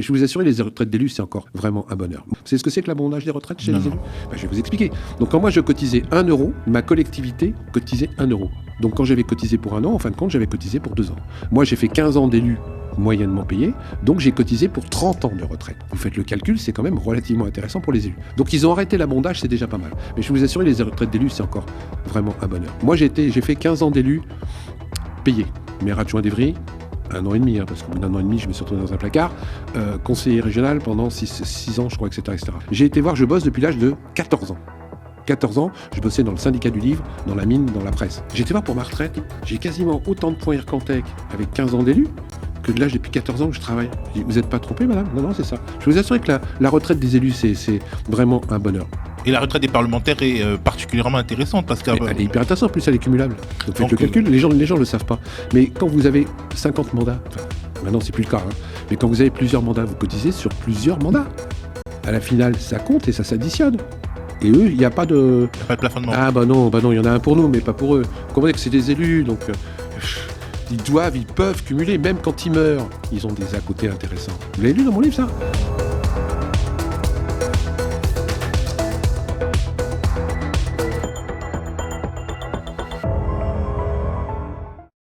Mais je vous assure, les retraites d'élus, c'est encore vraiment un bonheur. Vous savez ce que c'est que l'abondage des retraites chez les élus ? Je vais vous expliquer. Donc quand moi je cotisais 1 euro, ma collectivité cotisait 1 euro. Donc quand j'avais cotisé pour 1 an, en fin de compte, j'avais cotisé pour 2 ans. Moi j'ai fait 15 ans d'élus moyennement payé, donc j'ai cotisé pour 30 ans de retraite. Vous faites le calcul, c'est quand même relativement intéressant pour les élus. Donc ils ont arrêté l'abondage, c'est déjà pas mal. Mais je vous assure, les retraites d'élus, c'est encore vraiment un bonheur. Moi j'ai fait 15 ans d'élus payés. Maire adjoint d'Evry, 1 an et demi, parce qu'au bout d'1 an et demi, je me suis retrouvé dans un placard. Conseiller régional pendant 6 ans, je crois, etc., etc. J'ai été voir, je bosse depuis l'âge de 14 ans. 14 ans, je bossais dans le syndicat du livre, dans la mine, dans la presse. J'ai été voir pour ma retraite, j'ai quasiment autant de points Ircantec avec 15 ans d'élus que de l'âge depuis 14 ans que je travaille. Je dis, vous n'êtes pas trompé, madame ? Non, non, c'est ça. Je vous assure que la retraite des élus, c'est vraiment un bonheur. Et la retraite des parlementaires est particulièrement intéressante parce qu'elle est hyper intéressante, en plus elle est cumulable. Donc faites le calcul, les gens ne le savent pas. Mais quand vous avez 50 mandats, maintenant c'est plus le cas, mais quand vous avez plusieurs mandats, vous cotisez sur plusieurs mandats. À la finale, ça compte et ça s'additionne. Et eux, il n'y a pas de... Il n'y a pas de plafonnement. Ah bah non, il y en a un pour nous, mais pas pour eux. Vous comprenez que c'est des élus, donc ils peuvent cumuler, même quand ils meurent, ils ont des à côté intéressants. Vous l'avez lu dans mon livre, ça ?